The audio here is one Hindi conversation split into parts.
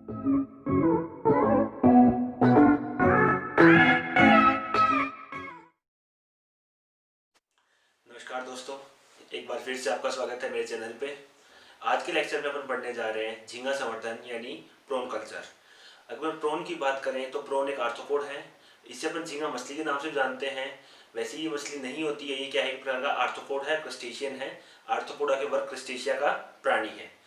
नमस्कार दोस्तों, एक बार फिर से आपका स्वागत है मेरे चैनल पे। आज के लेक्चर में अपन पढ़ने जा रहे हैं झींगा संवर्धन यानी प्रॉन कल्चर। अगर प्रोन की बात करें तो प्रोन एक आर्थ्रोपोड है। इसे अपन झींगा मछली के नाम से जानते हैं। वैसे ये मछली नहीं होती है, ये क्या है, एक प्रकार का आर्थ्रोपोड है, क्रस्टेशियन है। आर्थ्रोपोडा के वर्ग क्रस्टेशिया का प्राणी है।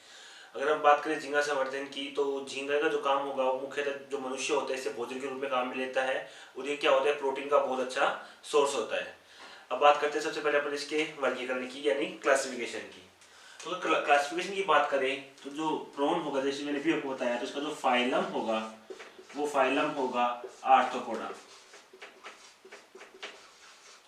अगर हम बात करें झींगा संवर्धन की, तो झींगा का जो काम होगा वो मुख्यतः जो मनुष्य होता है इसे भोजन के रूप में काम में लेता है और ये क्या होता है, प्रोटीन का बहुत अच्छा सोर्स होता है। अब बात करते हैं सबसे पहले अपन इसके वर्गीकरण की यानी क्लासिफिकेशन की। तो क्लासिफिकेशन की बात करें तो जो प्रोन होगा, जैसे मैंने भी आपको बताया, तो इसका जो फाइलम होगा वो फाइलम होगा आर्थ्रोपोडा।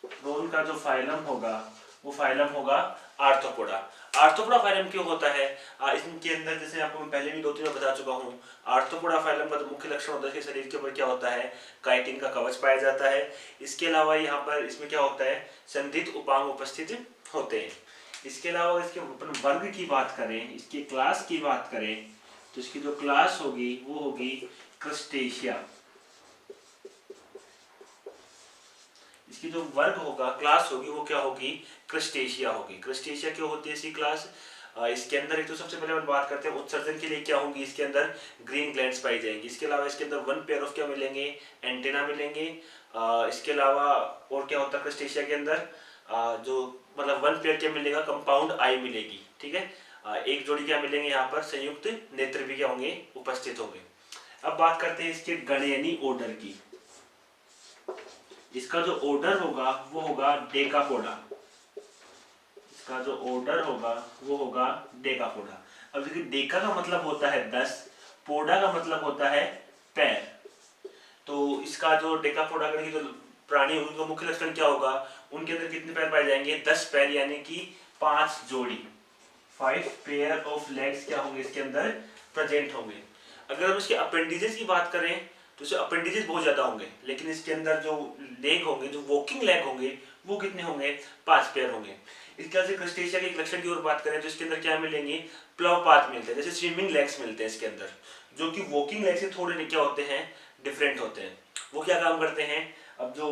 प्रोन का जो फाइलम होगा वो फाइलम होगा आर्थ्रोपोडा। आर्थ्रोपोडा फाइलम क्यों होता है? इसके अंदर जैसे आपको मैं पहले भी 2-3 बार बता चुका हूँ, आर्थ्रोपोडा फाइलम का जो मुख्य लक्षण होता है, इसके शरीर के ऊपर क्या होता है, काइटिन का कवच पाया जाता है। इसके अलावा यहाँ पर इसमें क्या होता है, संधित उपांग उपस्थित होते हैं। इसके अलावा इसके अपन वर्ग की बात करें, इसकी क्लास की बात करें, तो इसकी जो क्लास होगी वो होगी क्रस्टेशिया। इसकी जो वर्ग होगा, क्लास होगी, वो क्या होगी, क्रस्टेशिया होगी। क्रस्टेशिया क्यों होती है इसकी क्लास? इसके अंदर एक तो सबसे पहले हम बात करते हैं उत्सर्जन के लिए क्या होंगी, इसके अंदर ग्रीन ग्लैंड्स पाई जाएंगी। इसके अलावा इसके अंदर वन पेयर ऑफ क्या मिलेंगे, एंटेना मिलेंगे। इसके अलावा और क्या होता है क्रस्टेशिया के अंदर, जो मतलब वन पेयर क्या मिलेगा, कंपाउंड आई मिलेगी। ठीक है, एक जोड़ी क्या मिलेंगे, यहाँ पर संयुक्त नेत्र भी क्या होंगे, उपस्थित होंगे। अब बात करते हैं इसके गण यानी ऑर्डर की। इसका जो ऑर्डर होगा वो होगा डेकापोडा। इसका जो ऑर्डर होगा वो होगा डेकापोडा। अब देखिए, डेका का मतलब होता है 10, पोडा का मतलब होता है पैर। तो इसका जो डेकापोडा की जो प्राणी होंगे उनका मुख्य लक्षण क्या होगा, उनके अंदर कितने पैर पाए जाएंगे, 10 पैर यानी कि 5 जोड़ी, 5 पेयर ऑफ लेग्स क्या होंगे इसके अंदर प्रेजेंट होंगे। अगर हम इसके अपेंडिजेस की बात करें तो इसके अपेंडिजेस बहुत ज्यादा होंगे, लेकिन इसके अंदर जो लेग होंगे, जो वॉकिंग लेग होंगे, वो कितने होंगे, 5 पेयर होंगे। इसके बाद से क्रस्टेशिया के एक लक्षण की ओर बात करें तो इसके अंदर क्या मिलेंगे, प्लव पाथ मिलते हैं, जैसे स्विमिंग लेग्स मिलते हैं इसके अंदर, जो कि वॉकिंग लेग से थोड़े क्या होते हैं, डिफरेंट होते हैं। वो क्या काम करते हैं, अब जो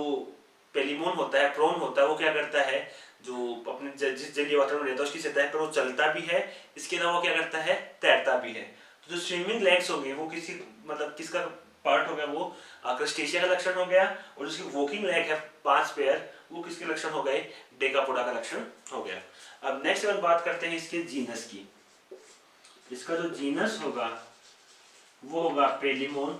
पेलिमोन होता है, प्रोन होता है, वो क्या करता है, जो अपने जिस जलीय वातावरण रहता है उसकी सतह पर वो चलता भी है, इसके अलावा क्या करता है, तैरता भी है। तो जो स्विमिंग लेग्स होंगे वो किसी मतलब किसका पार्ट हो गया, वो क्रस्टेशिया का लक्षण हो गया। और जिसकी वॉकिंग लेग है 5 पेयर, वो किसके लक्षण हो गए, डेकापोडा का लक्षण हो गया। अब नेक्स्ट हम बात करते हैं इसके जीनस की। इसका जो जीनस होगा वो होगा पेलिमोन।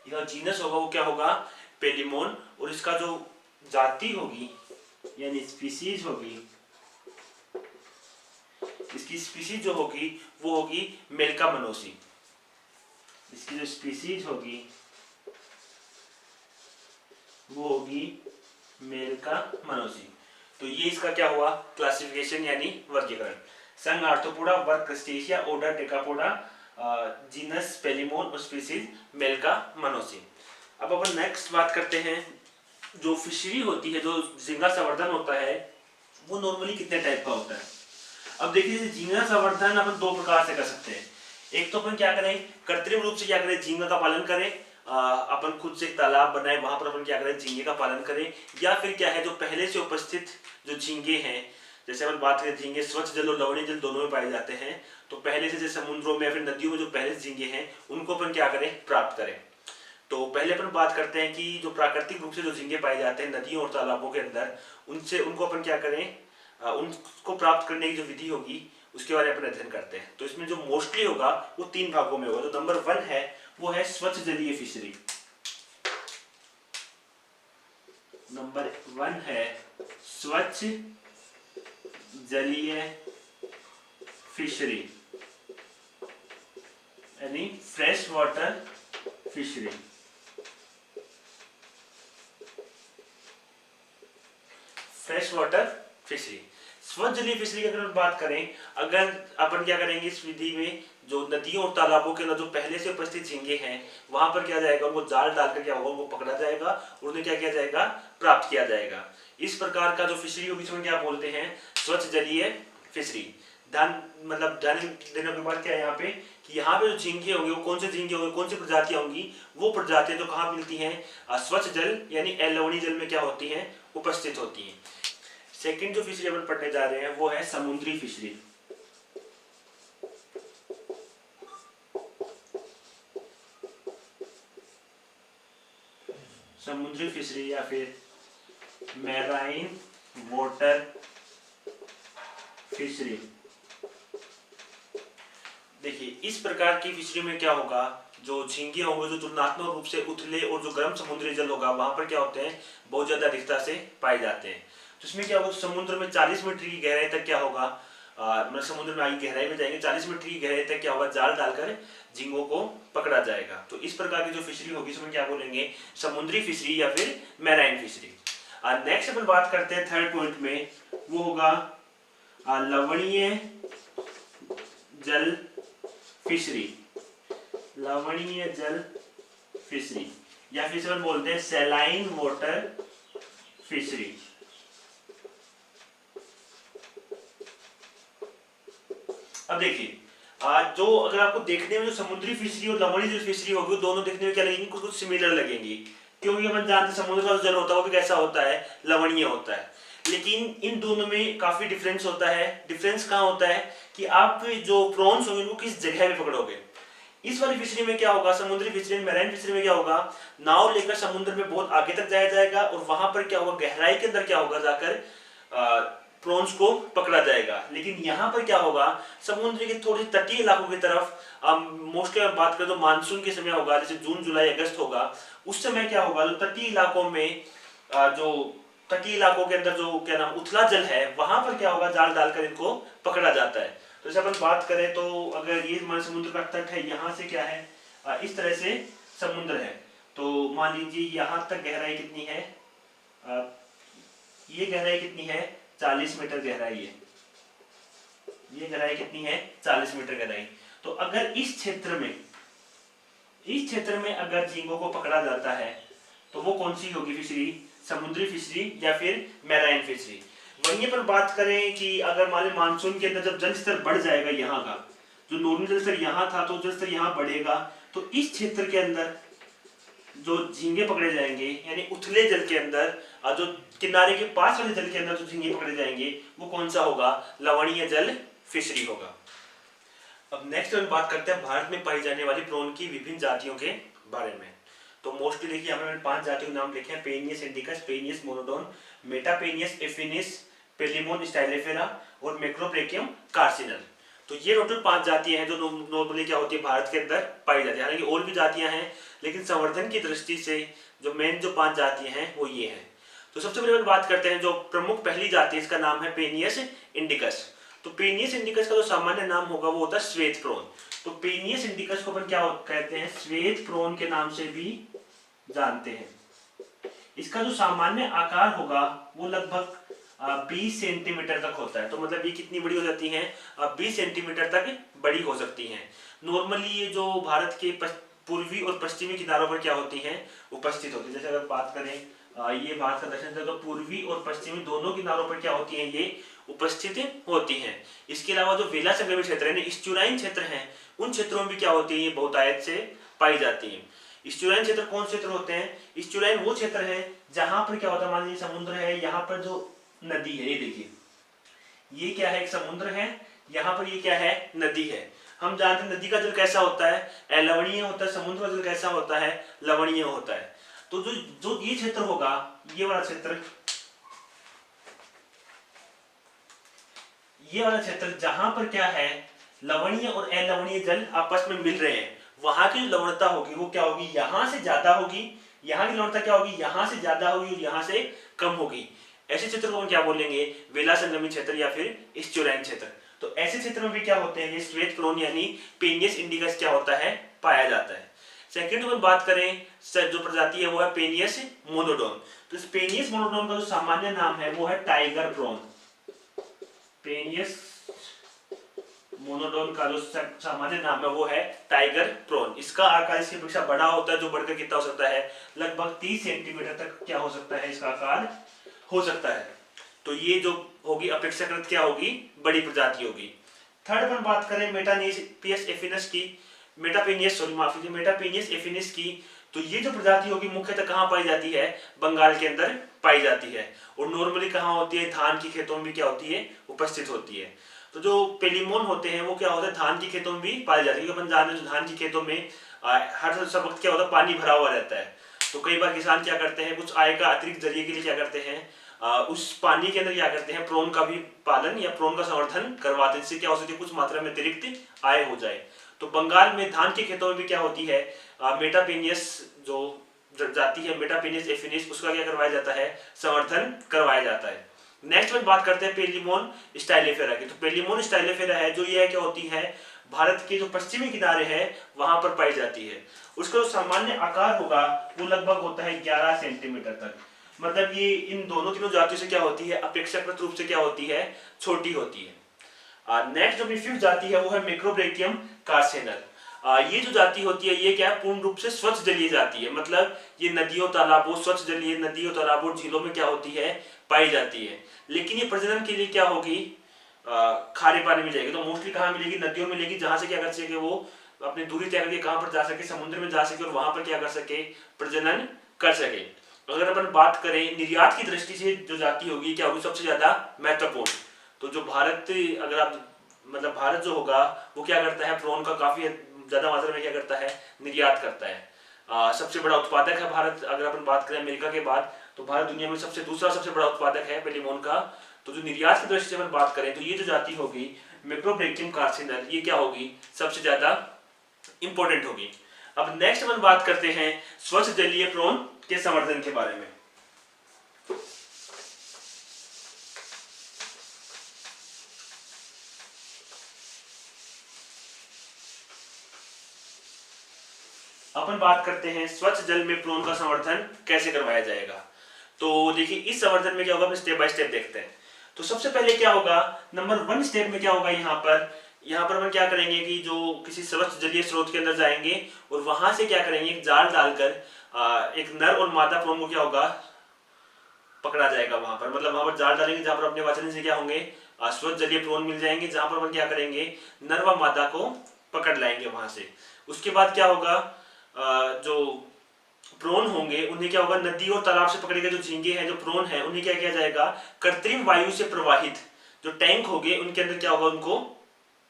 इसका जीनस होगा वो क्या होगा, पेलिमोन। और इसका जो जाति होगी यानी स्पीसीज होगी, इसकी स्पीसीज जो होगी वो होगी मेलका मनोसी। इसकी जो स्पीसीज होगी वो होगी मेलका मनोसी। तो ये इसका क्या हुआ, क्लासिफिकेशन यानी वर्गीकरण। संघ आर्थ्रोपोडा, वर्ग क्रस्टेशिया, ऑर्डर डेकापोडा, जीनस पेलिमोन और स्पीसीज मेलका मनोसी। अब अपन नेक्स्ट बात करते हैं, जो फिशरी होती है, जो झींगा संवर्धन होता है, वो नॉर्मली कितने टाइप का होता है। अब देखिए, झींगा संवर्धन अपन 2 प्रकार से कर सकते हैं। एक तो अपन क्या करें, कृत्रिम रूप से क्या करें, झींगा का पालन करें, अपन खुद से एक तालाब बनाए, वहां पर अपन क्या करें, झींगे का पालन करें। या फिर क्या है, जो पहले से उपस्थित जो झींगे हैं, जैसे अपन बात करें झींगे स्वच्छ जल और लवणीय जल दोनों में पाए जाते हैं, तो पहले से जैसे समुद्रों में या फिर नदियों में जो पहले से झींगे हैं उनको अपन क्या करें, प्राप्त करें। तो पहले अपन बात करते हैं कि जो प्राकृतिक रूप से जो झींगे पाए जाते हैं नदियों और तालाबों के अंदर, उनसे उनको अपन क्या करें, उनको प्राप्त करने की जो विधि होगी उसके बारे में अपन अध्ययन करते हैं। तो इसमें जो मोस्टली होगा वो 3 भागों में होगा। जो नंबर 1 है वो है स्वच्छ जलीय फिशरी। नंबर 1 है स्वच्छ जलीय फिशरी यानी fresh water fishery. Fresh water fishery, स्वच्छ जलीय फिशरी की अगर बात करें, अगर अपन क्या करेंगे इस विधि में, जो नदियों और तालाबों के अंदर जो पहले से उपस्थित झींगे हैं वहां पर क्या जाएगा, उनको जाल डालकर क्या होगा, उनको पकड़ा जाएगा और उन्हें क्या किया जाएगा, प्राप्त किया जाएगा। इस प्रकार का जो फिशरी होगी उसमें क्या बोलते हैं, स्वच्छ जलीय फिशरी। ध्यान मतलब ध्यान देने के बाद क्या है यहाँ पे कि यहाँ पे जो झींगे होंगे वो कौन से झींगे होंगे, कौन सी प्रजातियां होंगी, वो प्रजातियां जो कहाँ मिलती हैं, स्वच्छ जल यानी लवणीय जल में क्या होती हैं, उपस्थित होती हैं। सेकंड जो फिशरी अपन पढ़ने जा रहे हैं वो है समुद्री फिशरी। समुद्री फिशरी या फिर मैराइन वाटर फिशरी। देखिए इस प्रकार की फिशरी में क्या होगा, जो झींगे होंगे जो तुलनात्मक रूप से उथले और जो गर्म समुद्री जल होगा वहां पर क्या होते हैं, बहुत ज्यादा अधिकता से पाए जाते हैं। तो इसमें क्या होगा, समुद्र में 40 मीटर की गहराई तक क्या होगा, मतलब समुद्र में आगे गहराई में जाएंगे 40 मीटर की गहराई तक क्या होगा, जाल डालकर झींगों को पकड़ा जाएगा। तो इस प्रकार की जो फिशरी होगी इसमें क्या बोलेंगे, समुद्री फिशरी या फिर मैराइन फिशरी। नेक्स्ट अपन बात करते हैं थर्ड पॉइंट में, वो होगा लवणीय जल फिशरी। लवणीय जल फिशरी या फिर अपन बोलते हैं सैलाइन वाटर फिशरी। अब देखिए जो अगर आपको देखने में जो समुद्री फिशरी और लवणीय जल फिशरी होगी दोनों देखने में क्या लगेंगी, कुछ कुछ सिमिलर लगेंगी, क्योंकि अपन जानते हैं समुद्र का जल होता है वो भी कैसा होता है, लवणीय होता है। लेकिन इन दोनों में काफी डिफरेंस होता है। डिफरेंस कहाँ होता है कि आप जो प्रॉन्स होंगे वो किस जगह पे पकड़ोगे। इस वाली फिशरी में क्या होगा, समुद्री फिशरी मैराइन फिशरी में क्या होगा, नाव लेकर समुद्र में बहुत आगे तक जाया जाएगा और वहां पर क्या होगा, गहराई के अंदर क्या होगा, जाकर प्रॉन्स को पकड़ा जाएगा। लेकिन यहाँ पर क्या होगा, समुद्र के थोड़े तटीय इलाकों की तरफ मोस्टली बात करें तो मानसून के समय होगा, जैसे जून जुलाई अगस्त होगा, उस समय क्या होगा, जो तटीय इलाकों में जो तटीय इलाकों के अंदर जो क्या नाम उथला जल है वहां पर क्या होगा, जाल डालकर इनको पकड़ा जाता है। तो जैसे अपन बात करें तो अगर ये हमारे समुद्र का तट है, यहाँ से क्या है, इस तरह से समुद्र है, तो मान लीजिए यहाँ तक गहराई कितनी है, ये गहराई कितनी है, 40 मीटर गहराई है। ये गहराई कितनी है, 40 मीटर गहराई। तो अगर इस क्षेत्र में अगर झींगों को पकड़ा जाता है तो वो कौन सी होगी फिशरी, समुद्री फिशरी या फिर मैराइन फिशरी। वहीं पर बात करें कि अगर मान लीजिए मानसून के अंदर जब जल स्तर बढ़ जाएगा, यहाँ का जो नॉर्मल जल स्तर यहाँ था तो जल स्तर यहाँ बढ़ेगा, तो इस क्षेत्र के अंदर जो झींगे पकड़े जाएंगे यानी उथले जल के अंदर, जो किनारे के पास वाले जल के अंदर जो झींगे पकड़े जाएंगे वो कौन सा होगा, लवणीय जल फिशरी होगा। अब नेक्स्ट हम बात करते हैं भारत में पाई जाने वाली प्रॉन की विभिन्न जातियों के बारे में। तो मोस्टली देखिए यहाँ पे मैंने 5 जातियों के नाम लिखे हैं, पेनियस इंडिकस, पेनियस मोनोडोन, मेटापेनियस एफिनिस, पेलिमोन स्टाइलेफेरा और मैक्रोब्रेकियम कार्सिनल। तो ये टोटल 5 जातियां हैं जो नॉर्मली क्या होती है भारत के अंदर पाई जाती है। हालांकि और भी जातियां हैं लेकिन संवर्धन की दृष्टि से जो मेन जो 5 जातियां हैं वो ये हैं। तो सबसे पहले बात करते हैं जो प्रमुख पहली जाति है, इसका नाम है पेनियस इंडिकस। तो पेनियस इंडिकस का जो सामान्य नाम होगा वो होता है श्वेत प्रॉन। तो पेनियस इंडिकस को अपन क्या कहते हैं, श्वेत प्रॉन के नाम से भी जानते हैं। इसका जो सामान्य आकार होगा वो लगभग 20 सेंटीमीटर तक होता है। तो मतलब ये कितनी बड़ी हो जाती हैं, 20 सेंटीमीटर तक बड़ी हो सकती हैं। नॉर्मली ये जो भारत के पूर्वी और पश्चिमी किनारों पर क्या होती हैं, उपस्थित होती है। जैसे अगर बात करें ये भारत का दक्षिण तो पूर्वी और पश्चिमी दोनों किनारों पर क्या होती हैं, ये उपस्थित होती हैं। इसके अलावा जो वेला संगमी क्षेत्र है, इस्चुराइन क्षेत्र है, उन क्षेत्रों में भी क्या होती है, ये बहुतायत से पाई जाती है। इस्चुराइन क्षेत्र कौन क्षेत्र होते हैं, इस्चुराइन वो क्षेत्र है जहां पर क्या होता है, मान लीजिए समुद्र है, यहाँ पर जो नदी है, ये देखिए ये क्या है, एक समुद्र है, यहाँ पर ये क्या है, नदी है। हम जानते हैं नदी का जल कैसा होता है, लवणीय होता है, समुद्र का जल कैसा होता है, लवणीय होता है। तो जो ये क्षेत्र होगा, ये वाला क्षेत्र, ये वाला क्षेत्र जहां पर क्या है, लवणीय और अलवणीय जल आपस में मिल रहे हैं, वहां की जो लवणता होगी वो क्या होगी, यहां से ज्यादा होगी, यहाँ की लवणता क्या होगी, यहां से ज्यादा होगी और यहाँ से कम होगी। ऐसे क्षेत्र को हम क्या बोलेंगे, वेला संगमी क्षेत्र या फिर इस्चुराइन क्षेत्र। तो ऐसे क्षेत्र में भी क्या होते हैं, ये श्वेत प्रॉन यानी पेनियस इंडिकस क्या होता है, पाया जाता है। सेकंड में बात करें जो प्रजाति है वो है पेनियस मोनोडोन। तो इस पेनियस मोनोडोन का जो सामान्य नाम है वो है टाइगर प्रॉन। पेनियस मोनोडोन का जो सामान्य नाम है वो है टाइगर प्रॉन। इसका आकार इसके अपेक्षा बड़ा होता है, जो बढ़कर कितना हो सकता है, लगभग 30 सेंटीमीटर तक क्या हो सकता है, इसका आकार हो सकता है। तो ये जो होगी अपेक्षाकृत क्या होगी, बड़ी प्रजाति होगी। थर्ड अपन बात करें मेटापेनियस एफिनस की, मेटापेनियस एफिनिस की, तो ये जो प्रजाति होगी मुख्यतः कहाँ पाई जाती है, बंगाल के अंदर पाई जाती है। और नॉर्मली कहाँ होती है, धान की खेतों में भी क्या होती है, उपस्थित होती है। तो जो पेलिमोन होते हैं वो क्या होता है, धान की खेतों में भी पाए जाते हैं, क्योंकि अपन जान रहे धान की खेतों में हर सब वक्त क्या होता है, पानी भरा हुआ रहता है। तो कई बार किसान क्या करते हैं, कुछ आय का अतिरिक्त जरिए के लिए क्या करते हैं, उस पानी के अंदर क्या करते हैं, प्रोन का भी पालन या प्रोन का संवर्धन करवाते हैं, जिससे क्या हो सकती है, कुछ मात्रा में अतिरिक्त आय हो जाए। तो बंगाल में धान के खेतों में भी क्या होती है, मेटापेनियस जो जाती है, मेटापेनियस एफिनिस, उसका क्या करवाया जाता है, संवर्धन करवाया जाता है। नेक्स्ट में बात करते हैं पेलिमोन स्टाइलिफेरा की। तो पेलिमोन स्टाइलिफेरा है जो ये क्या होती है, भारत के जो पश्चिमी किनारे है वहां पर पाई जाती है। उसका जो सामान्य आकार होगा वो लगभग होता है 11 सेंटीमीटर तक। मतलब ये इन दोनों तीनों जातियों से क्या होती है, अपेक्षाकृत रूप से क्या होती है, छोटी होती है। नेक्स्ट जो फिफ्थ जाति है वो है मैक्रोब्रैकियम कार्सेनल। ये जो जाति होती है ये क्या है, पूर्ण रूप से स्वच्छ जलीय जाति है। मतलब ये नदियों तालाबों, स्वच्छ जलीय नदियों तालाबों झीलों में क्या होती है, पाई जाती है। लेकिन ये प्रजनन के लिए क्या होगी, खारे पानी में जाएगी। तो मोस्टली कहाँ मिलेगी, नदियों में मिलेगी, जहां से क्या कर सके वो अपनी दूरी तय करके कहां पर जा सके, समुद्र में जा सके और वहां पर क्या कर सके, प्रजनन कर सके। अगर अपन बात करें निर्यात की दृष्टि से जो जाति होगी क्या होगी, सबसे ज्यादा महत्वपूर्ण। तो जो भारत, अगर आप मतलब भारत जो होगा वो क्या करता है, प्रोन का काफी ज्यादा मात्रा में क्या करता है, निर्यात करता है। सबसे बड़ा उत्पादक है भारत। अगर अपन बात करें अमेरिका के बाद, तो भारत दुनिया में दूसरा सबसे बड़ा उत्पादक है पेलिमोन का। तो जो निर्यात की दृष्टि से अपन बात करें तो ये जो जाति होगी मैक्रोब्रैकियम कार्सिनल, ये क्या होगी, सबसे ज्यादा इंपॉर्टेंट होगी। अब नेक्स्ट अपन बात करते हैं स्वच्छ जलीय प्रोन के संवर्धन के बारे में। अपन बात करते हैं स्वच्छ जल में प्रोन का संवर्धन कैसे करवाया जाएगा। तो देखिए इस संवर्धन में क्या होगा, स्टेप बाय स्टेप देखते हैं। तो सबसे पहले क्या होगा, नंबर 1 स्टेप में क्या होगा, यहाँ पर हम क्या करेंगे कि जो किसी स्वच्छ जलीय स्रोत के अंदर जाएंगे और वहां से क्या करेंगे, एक जाल डालकर एक नर और मादा प्रोन को क्या होगा, पकड़ा जाएगा वहां पर। मतलब वहां पर जाल डालेंगे जहां पर अपने वचन से क्या होंगे, स्वच्छ जलीय प्रोन मिल जाएंगे, जहां पर अपन क्या करेंगे, नर व मादा को पकड़ लाएंगे वहां से। उसके बाद क्या होगा, जो प्रोन होंगे उन्हें क्या होगा, नदी और तालाब से पकड़े गए जो झींगे हैं, जो प्रोन है, उन्हें क्या किया जाएगा, कृत्रिम वायु से प्रवाहित जो टैंक होंगे उनके अंदर क्या होगा, उनको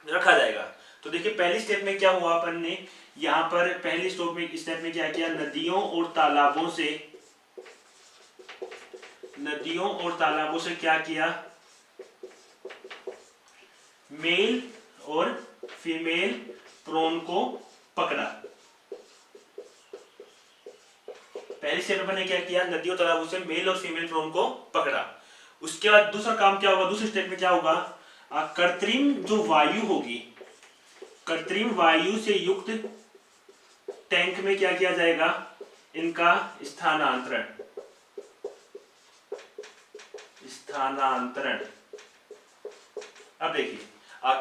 रखा जाएगा। तो देखिए पहली स्टेप में क्या हुआ, अपन ने यहाँ पर पहली स्टेप में क्या किया, नदियों और तालाबों से क्या किया, मेल और फीमेल प्रोन को पकड़ा। पहली स्टेप में क्या किया, नदियों तालाबों से मेल और फीमेल प्रोन को पकड़ा। उसके बाद दूसरा काम क्या होगा, दूसरे स्टेप में क्या होगा, कृत्रिम जो वायु होगी, कृत्रिम वायु से युक्त टैंक में क्या किया जाएगा, इनका स्थानांतरण। अब देखिए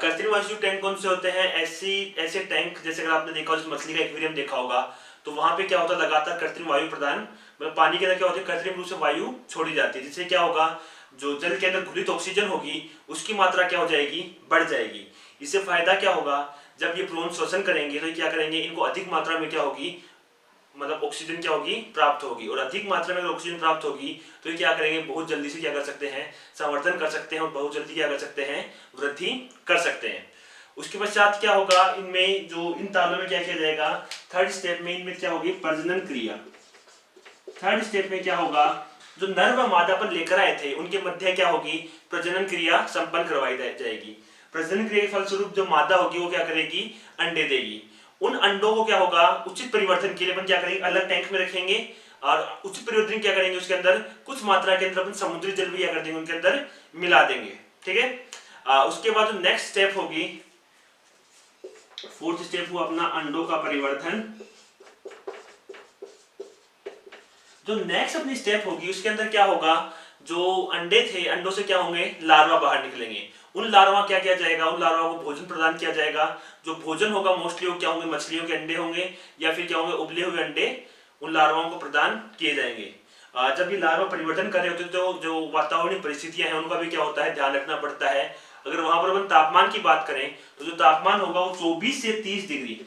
कृत्रिम वायु टैंक कौन से होते हैं, ऐसे टैंक, जैसे अगर आपने देखा हो मछली का एक्वेरियम देखा होगा, तो वहां पे क्या होता है, लगातार कृत्रिम वायु प्रदान, मतलब पानी के अंदर क्या होता है, कृत्रिम रूप से वायु छोड़ी जाती है, जिससे क्या होगा, जो जल के अंदर घुलित ऑक्सीजन होगी उसकी मात्रा क्या हो जाएगी, बढ़ जाएगी। इससे फायदा क्या होगा, जब ये प्रोन श्वसन करेंगे तो क्या करेंगे, इनको अधिक मात्रा में क्या होगी, मतलब ऑक्सीजन क्या होगी, प्राप्त होगी। और अधिक मात्रा में अगर ऑक्सीजन प्राप्त होगी तो ये क्या करेंगे, बहुत जल्दी से क्या कर सकते हैं, संवर्धन कर सकते हैं और बहुत जल्दी क्या कर सकते हैं, वृद्धि कर सकते हैं। उसके पश्चात क्या होगा, इनमें जो इन तालों में क्या किया जाएगा, थर्ड स्टेप में इनमें क्या होगी, प्रजनन क्रिया। थर्ड स्टेप में क्या होगा, जो नर व मादा पर लेकर आए थे उनके मध्य क्या होगी, प्रजनन क्रिया संपन्न करवाई जाएगी। प्रजनन क्रिया के फलस्वरूप जो मादा होगी वो क्या करेगी, अंडे देगी। उन अंडों को क्या होगा, उचित परिवर्तन के लिए अपन क्या करेंगे, अलग टैंक में रखेंगे और उचित परिवर्तन क्या करेंगे, उसके अंदर कुछ मात्रा के अंदर अपन समुद्री जल भी क्या कर देंगे, उनके अंदर मिला देंगे। ठीक है। उसके बाद जो नेक्स्ट स्टेप होगी, फोर्थ स्टेप हुआ अपना अंडों का परिवर्धन। जो नेक्स्ट अपनी स्टेप होगी उसके अंदर क्या होगा, जो अंडे थे, अंडों से क्या होंगे, लार्वा बाहर निकलेंगे। उन लार्वा क्या किया जाएगा, उन लार्वा को भोजन प्रदान किया जाएगा। जो भोजन होगा मोस्टली वो क्या होंगे, मछलियों के अंडे होंगे या फिर क्या होंगे, उबले हुए अंडे उन लार्वाओं को प्रदान किए जाएंगे। जब ये लार्वा परिवर्तन कर रहे होते हैं तो जो वातावरणीय परिस्थितियां हैं उनका भी क्या होता है, ध्यान रखना पड़ता है। अगर वहां पर अपन तापमान की बात करें तो जो तापमान होगा वो 24 से 30 डिग्री,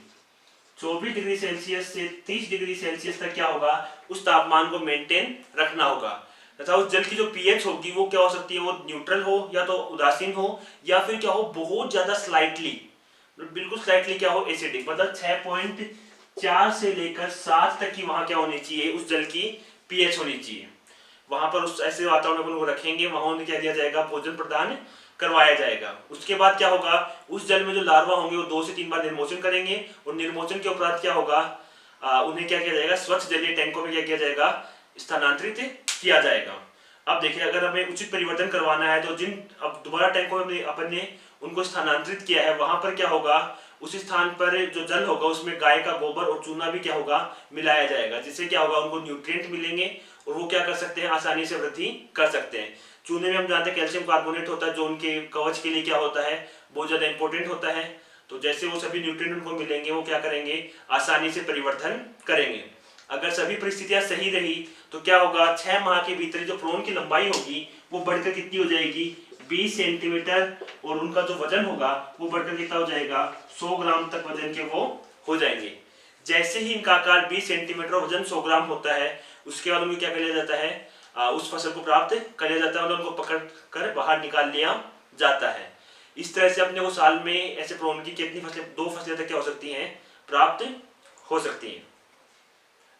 24 डिग्री सेल्सियस से 30 डिग्री सेल्सियस तक क्या होगा, उस तापमान को मेंटेन रखना होगा। तथा उस जल की जो पीएच होगी वो क्या हो सकती है, वो न्यूट्रल हो या तो उदासीन हो, या फिर क्या हो बहुत ज्यादा स्लाइटली, बिल्कुल स्लाइटली क्या हो एसिडिक, मतलब 6.4 से लेकर 7 तक की वहां क्या होनी चाहिए, उस जल की पीएच होनी चाहिए। वहां पर उस ऐसे वातावरण को रखेंगे, वहां उन्हें क्या दिया जाएगा, भोजन प्रदान करवाया जाएगा। उसके बाद क्या होगा, उस जल में जो लार्वा होंगे वो 2 से 3 बार निर्मोचन करेंगे, और निर्मोचन के उपरांत क्या होगा, उन्हें क्या किया जाएगा, स्वच्छ जलीय टैंकों में क्या किया जाएगा, स्थानांतरित किया जाएगा। अब देखिए, अगर हमें उचित परिवर्तन करवाना है तो जिन अब दोबारा टैंकों में अपन ने उनको स्थानांतरित किया है, वहां पर क्या होगा, उस स्थान पर जो जल होगा उसमें गाय का गोबर और चूना भी क्या होगा, मिलाया जाएगा, जिससे क्या होगा, उनको न्यूट्रिएंट मिलेंगे और वो क्या कर सकते हैं, आसानी से वृद्धि कर सकते हैं। चूने में हम जानते हैं कैल्शियम कार्बोनेट होता है, जो उनके कवच के लिए क्या होता है, बहुत ज्यादा इंपॉर्टेंट होता है। तो जैसे वो सभी न्यूट्रिएंट उनको मिलेंगे, वो क्या करेंगे, आसानी से परिवर्तन करेंगे। अगर सभी परिस्थितियां सही रही तो क्या होगा, 6 माह के भीतर जो प्रोन की लंबाई होगी वो बढ़कर कितनी हो जाएगी, 20 सेंटीमीटर, और उनका जो वजन होगा वो बढ़कर कितना हो जाएगा, 100 ग्राम तक वजन के वो हो जाएंगे। जैसे ही इनका आकार 20 सेंटीमीटर और वजन 100 ग्राम होता है, उसके बाद उनको क्या कर लिया जाता है, उस फसल को प्राप्त कर लिया जाता है, मतलब उनको पकड़ कर बाहर निकाल लिया जाता है। इस तरह से अपने को साल में ऐसे प्रोन की कितनी फसलें, 2 फसलें तक क्या हो सकती हैं, प्राप्त हो सकती हैं।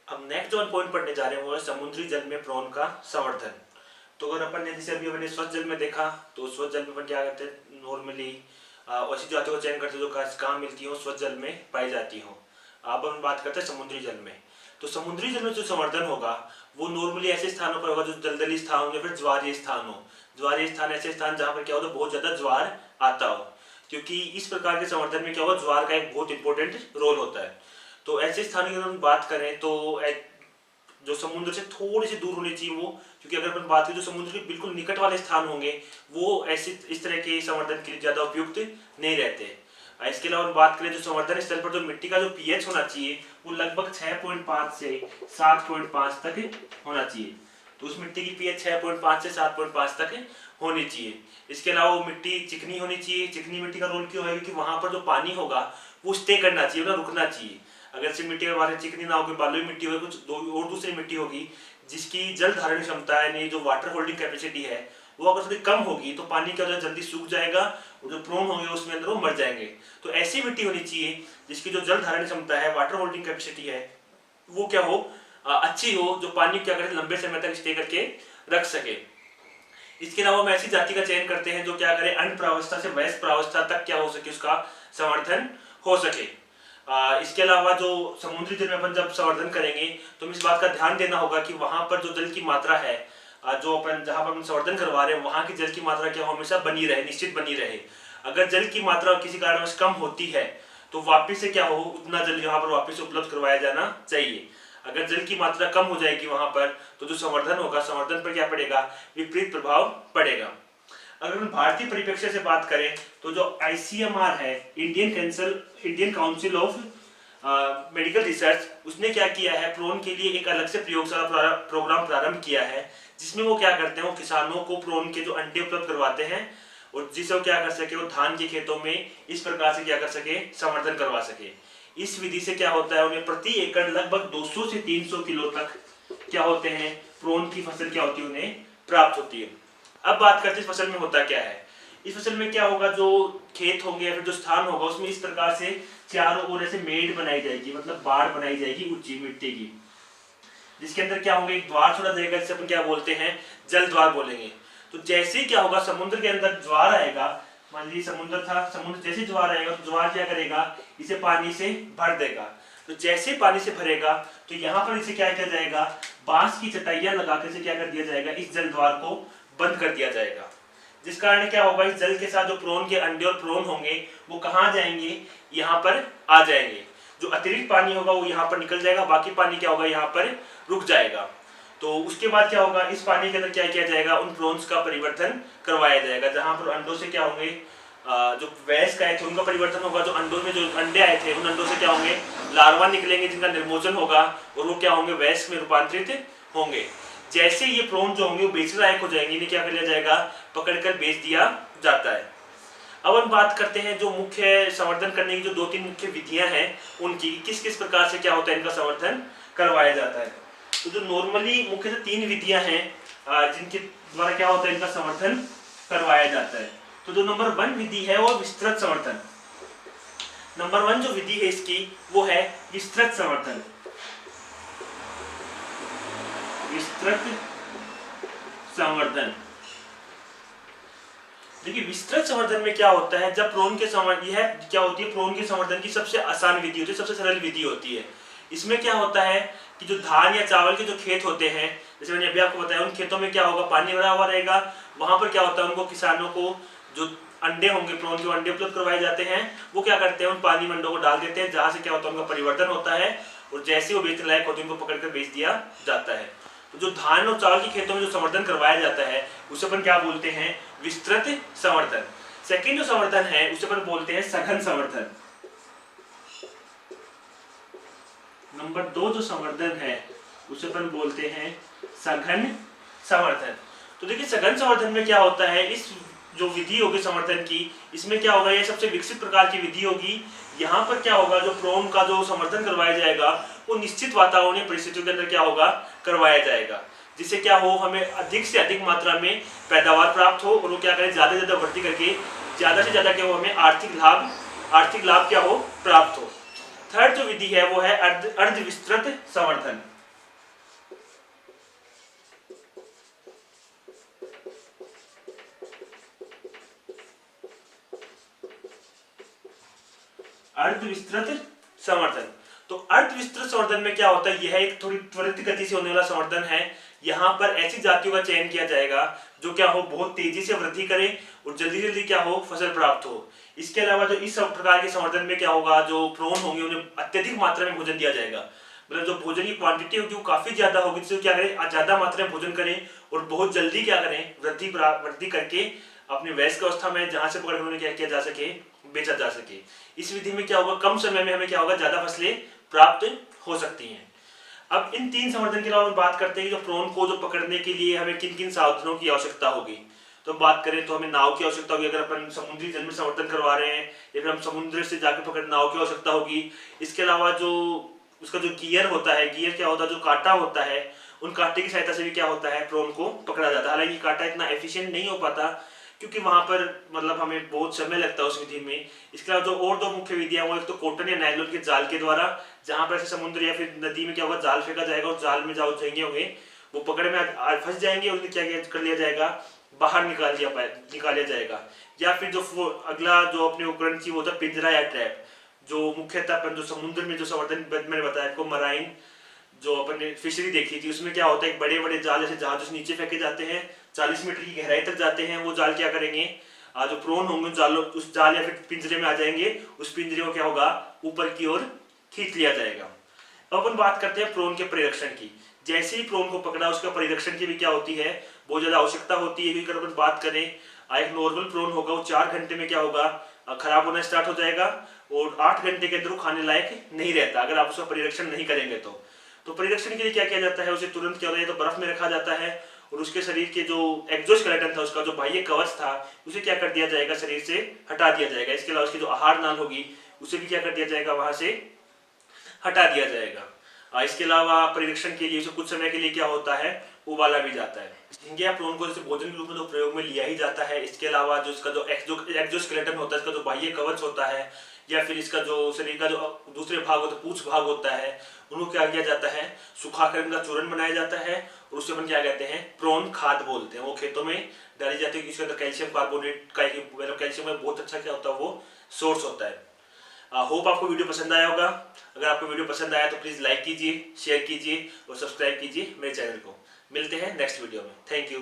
अब नेक्स्ट जो पॉइंट पढ़ने जा रहे हैं वो है समुद्री जल में प्रोन का संवर्धन। तो अगर अपन ने जैसे अभी अपने स्वच्छ जल में देखा, तो स्वच्छ जल में अपन क्या करते हैं, नॉर्मली ऐसी जातियों का चयन करते हैं जो कहाँ मिलती हो, स्वच्छ जल में पाई जाती हो। अब हम बात करते हैं समुद्री जल में। तो समुद्री जल में जो संवर्धन होगा वो नॉर्मली ऐसे स्थानों पर होगा जो दलदली स्थान हो या फिर ज्वारीय स्थान हो। ज्वारीय स्थान ऐसे स्थान जहाँ पर क्या होता है, बहुत ज्यादा ज्वार आता हो, क्योंकि इस प्रकार के संवर्धन में क्या होगा, ज्वार का एक बहुत इंपॉर्टेंट रोल होता है। तो ऐसे स्थानों की अगर हम बात करें तो जो समुद्र से थोड़ी सी दूर होनी चाहिए वो, क्योंकि अगर अपन बात करें जो समुद्र के बिल्कुल निकट वाले स्थान होंगे वो ऐसे इस तरह के संवर्धन के लिए ज्यादा उपयुक्त नहीं रहते। इसके अलावा हम बात करें जो संवर्धन स्थल पर जो मिट्टी का जो पीएच होना चाहिए वो लगभग 6.5 से 7.5 तक होना चाहिए। तो उस मिट्टी की पीएच 6.5 से 7.5 तक होनी चाहिए। इसके अलावा वो मिट्टी चिकनी होनी चाहिए। चिकनी मिट्टी का रोल क्यों है, क्योंकि वहां पर जो पानी होगा वो स्टे करना चाहिए, ना रुकना चाहिए। अगर सिर्फ मिट्टी के बारे चिकनी ना होगी, बालुई मिट्टी होगी, कुछ और दूसरी मिट्टी होगी जिसकी जल धारण क्षमता यानी जो वाटर होल्डिंग कैपेसिटी है वो अगर थोड़ी कम होगी तो पानी क्या जल्दी सूख जाएगा और जो प्रोन होंगे उसमें अंदर वो मर जाएंगे। तो ऐसी मिट्टी होनी चाहिए जिसकी जो जल धारण क्षमता है, वाटर होल्डिंग कैपेसिटी है, वो क्या हो, अच्छी हो, जो पानी क्या करे लंबे समय तक स्टे करके रख सके। इसके अलावा हम ऐसी जाति का चयन करते हैं जो क्या करे, अंड प्रावस्था से वयस्क प्रावस्था तक क्या हो सके, उसका संवर्धन हो सके। इसके अलावा जो समुद्री जल में अपन जब संवर्धन करेंगे तो इस बात का ध्यान देना होगा कि वहां पर जो जल की मात्रा है, जो अपन जहां पर हम संवर्धन करवा रहे हैं वहां की जल की मात्रा क्या हमेशा बनी रहे, निश्चित बनी रहे। अगर जल की मात्रा किसी कारणवश कम होती है तो वापिस से क्या हो, उतना जल यहाँ पर वापिस उपलब्ध करवाया जाना चाहिए। अगर जल की मात्रा कम हो जाएगी वहां पर तो जो संवर्धन होगा, संवर्धन पर क्या पड़ेगा, विपरीत प्रभाव पड़ेगा। अगर हम भारतीय परिप्रेक्ष्य से बात करें तो जो ICMR है, Indian council of medical research, उसने क्या किया है, प्रोन के लिए एक अलग से प्रयोगशाला प्रोग्राम प्रारंभ किया है, जिसमें वो क्या करते हैं, वो किसानों को प्रोन के जो अंडे उपलब्ध करवाते हैं और जिससे वो क्या कर सके, वो धान के खेतों में इस प्रकार से क्या कर सके, संवर्धन करवा सके। इस विधि से क्या होता है, उन्हें प्रति एकड़ लगभग 200 से 300 किलो तक क्या होते हैं, प्रोन की फसल क्या होती है, उन्हें प्राप्त होती है। अब बात करते हैं इस फसल में होता क्या है। इस फसल में क्या होगा, जो खेत होंगे या फिर जो स्थान होगा उसमें इस प्रकार से चारों ओर ऐसे मेड़ बनाई जाएगी, मतलब बाड़ बनाई जाएगी ऊंची मिट्टी की, जिसके अंदर क्या होंगे, एक द्वार छोड़ा जाएगा जिसे अपन क्या बोलते हैं, जल द्वार बोलेंगे। तो जैसे ही क्या होगा, समुद्र के अंदर ज्वार आएगा, मान लीजिए समुद्र था, समुद्र जैसे ज्वार आएगा तो ज्वार क्या करेगा, इसे पानी से भर देगा। तो जैसे पानी से भरेगा तो यहाँ पर इसे क्या किया जाएगा, बांस की चटाइयां लगाकर इसे क्या कर दिया जाएगा, इस जल द्वार को बंद कर दिया जाएगा। जिस कारण क्या होगा, इस जल के साथ जो प्रोन के अंडे और प्रोन होंगे वो कहाँ जाएंगे, यहाँ पर आ जाएंगे। जो अतिरिक्त पानी होगा वो यहाँ पर निकल जाएगा, बाकी पानी क्या होगा, यहाँ पर रुक जाएगा। तो उसके बाद क्या होगा, इस पानी के अंदर क्या किया जाएगा, उन प्रोन्स का परिवर्तन करवाया जाएगा, जहां पर अंडों से क्या होंगे, जो वयस्क आए थे उनका परिवर्तन होगा, जो अंडों में जो अंडे आए थे उन अंडों से क्या होंगे, लार्वा निकलेंगे जिनका निर्मोचन होगा और वो क्या होंगे, वयस्क में रूपांतरित होंगे। जैसे ये प्रोन जो होंगे वो बेचने लायक हो जाएंगे, इन्हें क्या कर लिया जाएगा, पकड़कर बेच दिया जाता है। अब हम बात करते हैं जो मुख्य संवर्धन करने की जो 2-3 मुख्य विधियां हैं उनकी, किस किस प्रकार से क्या होता है इनका संवर्धन करवाया जाता है। तो जो नॉर्मली मुख्य जो 3 विधियां हैं जिनके द्वारा क्या होता है इनका संवर्धन करवाया जाता है। तो जो नंबर 1 विधि है वो विस्तृत संवर्धन। नंबर 1 जो विधि है इसकी वो है विस्तृत संवर्धन। विस्तृत संवर्धन। देखिए विस्तृत संवर्धन में क्या होता है, जब प्रोन के संवर्धन, यह क्या होती है, प्रोन के संवर्धन की सबसे आसान विधि होती है, सबसे सरल विधि होती है। इसमें क्या होता है कि जो धान या चावल के जो खेत होते हैं, जैसे मैंने अभी आपको बताया, उन खेतों में क्या होगा, पानी भरा हुआ रहेगा। वहां पर क्या होता है, उनको किसानों को जो अंडे होंगे, प्रोन के अंडे उपलब्ध करवाए जाते हैं, वो क्या करते हैं, उन पानी मंडों को डाल देते हैं, जहां से क्या होता है उनका परिवर्तन होता है, और जैसे वो बेचने लायक होते हैं उनको पकड़कर बेच दिया जाता है। तो जो धान और चावल के खेतों में जो संवर्धन करवाया जाता है उसे अपन क्या बोलते हैं, विस्तृत संवर्धन। सेकंड जो संवर्धन है उसे अपन बोलते हैं सघन संवर्धन। नंबर 2 जो संवर्धन है उसे अपन बोलते हैं सघन संवर्धन। तो देखिए सघन संवर्धन में क्या होता है, इस जो विधि होगी संवर्धन की, इसमें क्या होगा, ये सबसे विकसित प्रकार की विधि होगी। यहाँ पर क्या होगा, जो प्रोन का जो संवर्धन करवाया जाएगा वो निश्चित वातावरणीय परिस्थितियों के अंदर क्या होगा, करवाया जाएगा, जिससे क्या हो, हमें अधिक से अधिक मात्रा में पैदावार प्राप्त हो, और वो क्या करें, ज्यादा से ज्यादा वृद्धि करके ज्यादा से ज्यादा क्या हो, हमें आर्थिक लाभ क्या हो, प्राप्त हो। थर्ड जो विधि है वो है अर्ध विस्तृत संवर्धन। अर्ध विस्तृत संवर्धन। तो अर्ध विस्तृत संवर्धन में क्या होता है, यह एक थोड़ी त्वरित गति से होने वाला संवर्धन है। यहाँ पर ऐसी जातियों का चयन किया जाएगा जो क्या हो, बहुत तेजी से वृद्धि करे और जल्दी जल्दी क्या हो, फसल प्राप्त हो। इसके अलावा जो इस प्रकार के संवर्धन में क्या होगा, जो प्रोन होंगे उन्हें अत्यधिक मात्रा में भोजन दिया जाएगा, मतलब जो भोजन की क्वांटिटी होगी वो काफी ज्यादा होगी, जिससे क्या करें, ज्यादा मात्रा में भोजन करें और बहुत जल्दी क्या करें, वृद्धि करके अपने वयस्क अवस्था में जहां से पकड़ उन्हें क्या किया जा सके, बेचा जा सके। इस विधि में क्या होगा, कम समय में हमें क्या होगा, ज्यादा फसलें प्राप्त हो सकती हैं। अब इन 3 संवर्धन के अलावा बात करते हैं कि जो प्रोन को जो पकड़ने के लिए हमें किन किन साधनों की आवश्यकता होगी। तो बात करें तो हमें नाव की आवश्यकता होगी, अगर अपन समुद्री जल में संवर्धन करवा रहे हैं या फिर हम समुद्र से जाकर पकड़, नाव की आवश्यकता होगी। इसके अलावा जो उसका जो गियर होता है, गियर क्या होता है, जो कांटा होता है, उन कांटे की सहायता से भी क्या होता है, प्रोन को पकड़ा जाता है। हालांकि कांटा इतना एफिशिएंट नहीं हो पाता क्योंकि वहां पर मतलब हमें बहुत समय लगता है उस विधि में। इसके अलावा जो और 2 मुख्य विधियां, वो एक तो कॉटन या नायलॉन के जाल के द्वारा, जहां पर ऐसे समुद्र या फिर नदी में क्या होगा, जाल फेंका जाएगा और जाल में जाओ झींगे होंगे, वो पकड़ में फंस जाएंगे और उन्हें क्या कर लिया जाएगा, बाहर निकाला जाएगा। या फिर जो अगला जो अपने उपकरण की वो होता है पिंजरा या ट्रैप, जो मुख्यतः अपन जो समुद्र में जो संवर्धन मैंने बताया आपको, मराइन जो अपन ने फिशरी देखी थी, उसमें क्या होता है, बड़े बड़े जाल जैसे जहाज नीचे फेंके जाते हैं, 40 मीटर की गहराई तक जाते हैं। वो जाल क्या करेंगे, जो प्रोन होंगे उस जाल या फिर पिंजरे में आ जाएंगे, उस पिंजरे को क्या होगा, ऊपर की ओर खींच लिया जाएगा। अब अपन बात करते हैं प्रोन के परिरक्षण की। जैसे ही प्रोन को पकड़ा, उसका परिरक्षण की भी क्या होती है, बहुत ज्यादा आवश्यकता होती है। अगर अपन बात करें, एक नॉर्मल प्रोन होगा वो 4 घंटे में क्या होगा, खराब होना स्टार्ट हो जाएगा और 8 घंटे के अंदर वो खाने लायक नहीं रहता अगर आप उसका परिरक्षण नहीं करेंगे। तो परिरक्षण के लिए क्या किया जाता है, उसे तुरंत क्या होता है, तो बर्फ में रखा जाता है और उसके शरीर के जो एक्सोस्केलेटन था, उसका जो बाह्य कवच था, उसे क्या कर दिया जाएगा, शरीर से हटा दिया जाएगा। इसके अलावा उसकी जो आहार नाल होगी उसे भी क्या कर दिया जाएगा, वहां से हटा दिया जाएगा। इसके अलावा परिरक्षण के लिए उसे कुछ समय के लिए क्या होता है, उबाला भी जाता है। झींगे या प्रोन को जैसे भोजन के रूप में तो प्रयोग में लिया ही जाता है। इसके अलावा जो इसका जो एक्सोस्केलेटन होता है, इसका जो बाह्य कवच होता है, या फिर इसका जो शरीर का जो दूसरे भाग होता है, पूंछ भाग होता है, उनको क्या किया जाता है, सुखाकर इनका चूर्ण बनाया जाता है और उसे अपन क्या कहते हैं, प्रोन खाद बोलते हैं। वो खेतों में डाली जाती है। इसके अंदर कैल्शियम कार्बोनेट का, कैल्शियम का बहुत अच्छा क्या होता है, वो सोर्स होता है। होप आपको वीडियो पसंद आया होगा। अगर आपको वीडियो पसंद आया तो प्लीज लाइक कीजिए, शेयर कीजिए और सब्सक्राइब कीजिए मेरे चैनल को। मिलते हैं नेक्स्ट वीडियो में। Thank you.